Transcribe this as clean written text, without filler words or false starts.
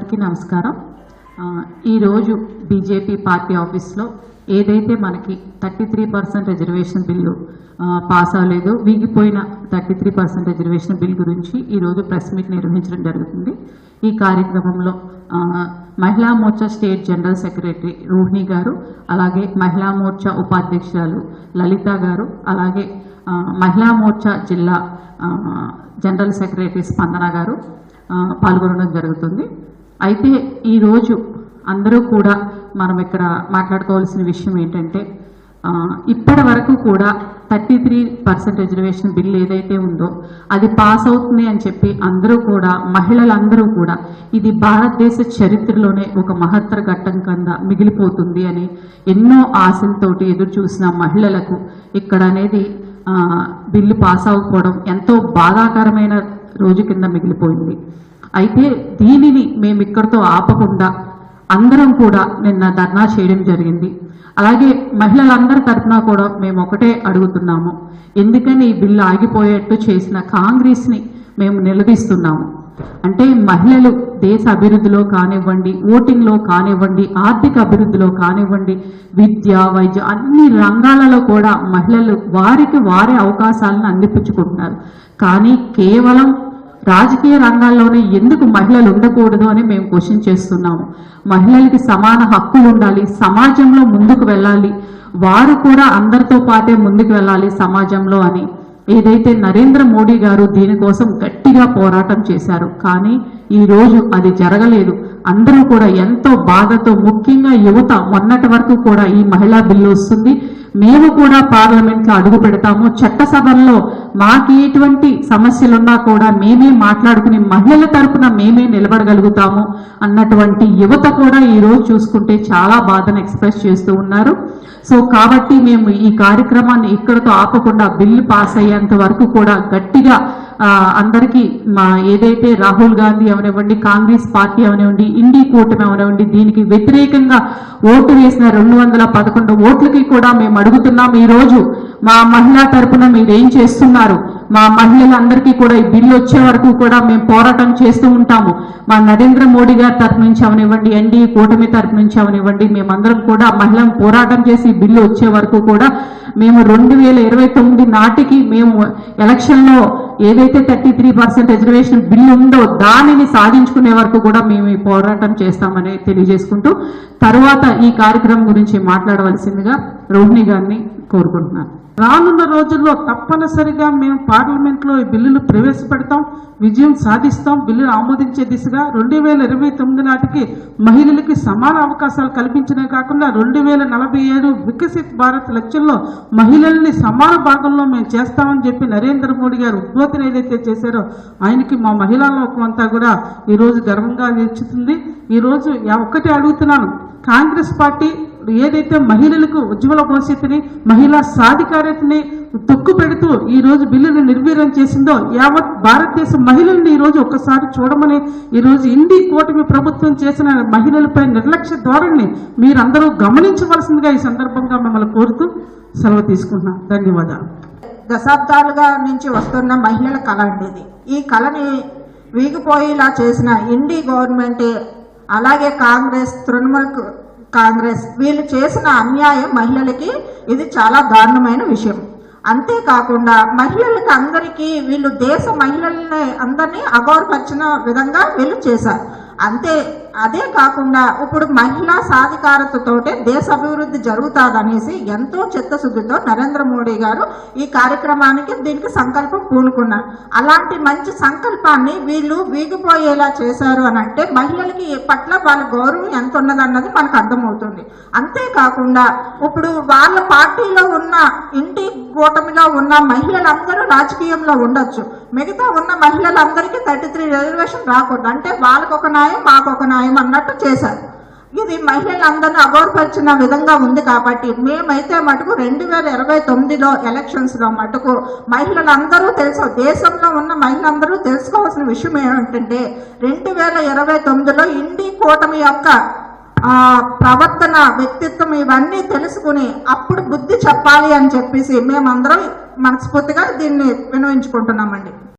అందరికీ నమస్కారం. ఈరోజు బీజేపీ పార్టీ ఆఫీస్లో ఏదైతే మనకి 33% రిజర్వేషన్ బిల్లు పాస్ అవ్వలేదు, వీగిపోయిన 33% రిజర్వేషన్ బిల్ గురించి ఈరోజు ప్రెస్ మీట్ నిర్వహించడం జరుగుతుంది. ఈ కార్యక్రమంలో మహిళా Morcha state general secretary Rohini గారు, అలాగే మహిళా మోర్చా ఉపాధ్యక్షురాలు లలిత గారు, అలాగే మహిళా మోర్చా జిల్లా జనరల్ సెక్రటరీ స్పందన గారు పాల్గొనడం జరుగుతుంది. అయితే ఈరోజు అందరూ కూడా మనం ఇక్కడ మాట్లాడుకోవాల్సిన విషయం ఏంటంటే, ఇప్పటి వరకు కూడా 33% రిజర్వేషన్ బిల్ ఏదైతే ఉందో అది పాస్ అవుతుంది అని చెప్పి అందరూ కూడా, మహిళలందరూ కూడా ఇది భారతదేశ చరిత్రలోనే ఒక మహత్తర ఘట్టం కింద మిగిలిపోతుంది అని ఎన్నో ఆశలతోటి ఎదురు చూసిన మహిళలకు ఇక్కడ అనేది బిల్లు పాస్ అవ్వకపోవడం ఎంతో బాధాకరమైన రోజు కింద మిగిలిపోయింది. అయితే దీనిని మేము ఇక్కడితో ఆపకుండా అందరం కూడా నిన్న ధర్నా చేయడం జరిగింది. అలాగే మహిళలందరి తరఫున కూడా మేము ఒకటే అడుగుతున్నాము, ఎందుకని ఈ బిల్లు ఆగిపోయేట్టు చేసిన కాంగ్రెస్ని మేము నిలదీస్తున్నాము. అంటే మహిళలు దేశ అభివృద్ధిలో కానివ్వండి, ఓటింగ్లో కానివ్వండి, ఆర్థిక అభివృద్ధిలో కానివ్వండి, విద్య, వైద్య అన్ని రంగాలలో కూడా మహిళలు వారికి వారే అవకాశాలను అందిపుచ్చుకుంటున్నారు. కానీ కేవలం రాజకీయ రంగాల్లోనే ఎందుకు మహిళలు ఉండకూడదు అని మేము క్వశ్చన్ చేస్తున్నాము. మహిళలకి సమాన హక్కులు ఉండాలి, సమాజంలో ముందుకు వెళ్ళాలి, వారు కూడా అందరితో పాటే ముందుకు వెళ్ళాలి సమాజంలో అని ఏదైతే నరేంద్ర మోడీ గారు దీనికోసం గట్టిగా పోరాటం చేశారు. కానీ ఈరోజు అది జరగలేదు. అందరూ కూడా ఎంతో బాధతో, ముఖ్యంగా యువత మొన్నటి వరకు కూడా ఈ మహిళా బిల్లు వస్తుంది, మేము కూడా పార్లమెంట్లో అడుగు పెడతాము, చట్టసభల్లో మాకు ఎటువంటి సమస్యలున్నా కూడా మేమే మాట్లాడుకుని మహిళల తరపున మేమే నిలబడగలుగుతాము అన్నటువంటి యువత కూడా ఈరోజు చూసుకుంటే చాలా బాధను ఎక్స్ప్రెస్ చేస్తూ ఉన్నారు. సో కాబట్టి మేము ఈ కార్యక్రమాన్ని ఇక్కడతో ఆపకుండా బిల్లు పాస్ అయ్యేంత వరకు కూడా గట్టిగా అందరికీ ఏదైతే రాహుల్ గాంధీ అవనివ్వండి, కాంగ్రెస్ పార్టీ అవనివ్వండి, ఇండి కూటమి అవనివ్వండి, దీనికి వ్యతిరేకంగా ఓటు వేసిన 211 ఓట్లకి కూడా మేము అడుగుతున్నాం, ఈరోజు మా మహిళా తరపున మీరేం చేస్తున్నారు? మా మహిళలందరికీ కూడా ఈ బిల్లు వచ్చే వరకు కూడా మేము పోరాటం చేస్తూ ఉంటాము. మా నరేంద్ర మోడీ గారి తరపు నుంచి అవనివ్వండి, ఎన్డీఏ కూటమి తరపు నుంచి అవనివ్వండి, మేమందరం కూడా మహిళలు పోరాటం చేసి బిల్లు వచ్చే వరకు కూడా మేము 2029 నాటికి మేము ఎలక్షన్లో ఏదైతే 33% రిజర్వేషన్ బిల్లు ఉందో దానిని సాధించుకునే వరకు కూడా మేము ఈ పోరాటం చేస్తామని తెలియజేసుకుంటూ తర్వాత ఈ కార్యక్రమం గురించి మాట్లాడవలసిందిగా రోహిణి గారిని కోరుకుంటున్నాను. రానున్న రోజుల్లో తప్పనిసరిగా మేము పార్లమెంట్లో ఈ బిల్లులు ప్రవేశపెడతాం, విజయం సాధిస్తాం. బిల్లును ఆమోదించే దిశగా 2029 నాటికి మహిళలకి సమాన అవకాశాలు కల్పించడమే కాకుండా 2047 వికసిత్ భారత్ లక్ష్యంలో మహిళల్ని సమాన భాగంలో మేము చేస్తామని చెప్పి నరేంద్ర మోడీ గారు ఉద్బోధన ఏదైతే చేశారో ఆయనకి మా మహిళా లోకం అంతా కూడా ఈరోజు గర్వంగా నిలుచుతుంది. ఈరోజు ఒక్కటే అడుగుతున్నాను, కాంగ్రెస్ పార్టీ ఏదైతే మహిళలకు ఉజ్వల భవిష్యత్తుని, మహిళా సాధికారతని తొక్కు పెడుతూ ఈ రోజు బిల్లును నిర్వీర్యం చేసిందో యావత్ భారతదేశ మహిళల్ని ఈరోజు ఒక్కసారి చూడమని ఈరోజు ఇండి కూటమి ప్రభుత్వం చేసిన మహిళలపై నిర్లక్ష్య ధోరణిని మీరందరూ గమనించవలసిందిగా ఈ సందర్భంగా మిమ్మల్ని కోరుతూ సెలవు తీసుకుంటున్నాం. ధన్యవాదాలు. దశాబ్దాలుగా నుంచి వస్తున్న మహిళల కళ అండి. ఈ కళని వీగిపోయేలా చేసిన ఇండి గవర్నమెంట్, అలాగే కాంగ్రెస్, తృణమూల్ కాంగ్రెస్ వీళ్ళు చేసిన అన్యాయం మహిళలకి ఇది చాలా దారుణమైన విషయం. అంతేకాకుండా మహిళలకి అందరికీ వీళ్ళు దేశ మహిళల్ని అందరినీ అగౌరవపరిచిన విధంగా వీళ్ళు చేశారు. అదే కాకుండా ఇప్పుడు మహిళా సాధికారతతోటే దేశ అభివృద్ధి జరుగుతుందనేసి ఎంతో చిత్తశుద్ధితో నరేంద్ర మోడీ గారు ఈ కార్యక్రమానికి దీనికి సంకల్పం పూనుకున్నారు. అలాంటి మంచి సంకల్పాన్ని వీళ్ళు వీగిపోయేలా చేశారు అని అంటే మహిళలకి పట్ల వాళ్ళ గౌరవం ఎంత ఉన్నదన్నది మనకు అర్థమవుతుంది. అంతేకాకుండా ఇప్పుడు వాళ్ళ పార్టీలో ఉన్న ఇంటి కూటమిలో ఉన్న మహిళలందరూ రాజకీయంలో ఉండొచ్చు, మిగతా ఉన్న మహిళలందరికీ 33 రిజర్వేషన్ రాకూడదు. అంటే వాళ్ళకొక న్యాయం మాకొక న్యాయం అన్నట్టు చేశారు. ఇది మహిళలందరినీ అగౌరవపరిచిన విధంగా ఉంది. కాబట్టి మేమైతే మటుకు 2029 ఎలక్షన్స్లో మటుకు మహిళలందరూ దేశంలో ఉన్న మహిళలందరూ తెలుసుకోవాల్సిన విషయం ఏమిటంటే 2029లో ఇండి కూటమి యొక్క ప్రవర్తన, వ్యక్తిత్వం ఇవన్నీ తెలుసుకుని అప్పుడు బుద్ధి చెప్పాలి అని చెప్పేసి మేమందరం మనస్ఫూర్తిగా దీన్ని వినవించుకుంటున్నామండి.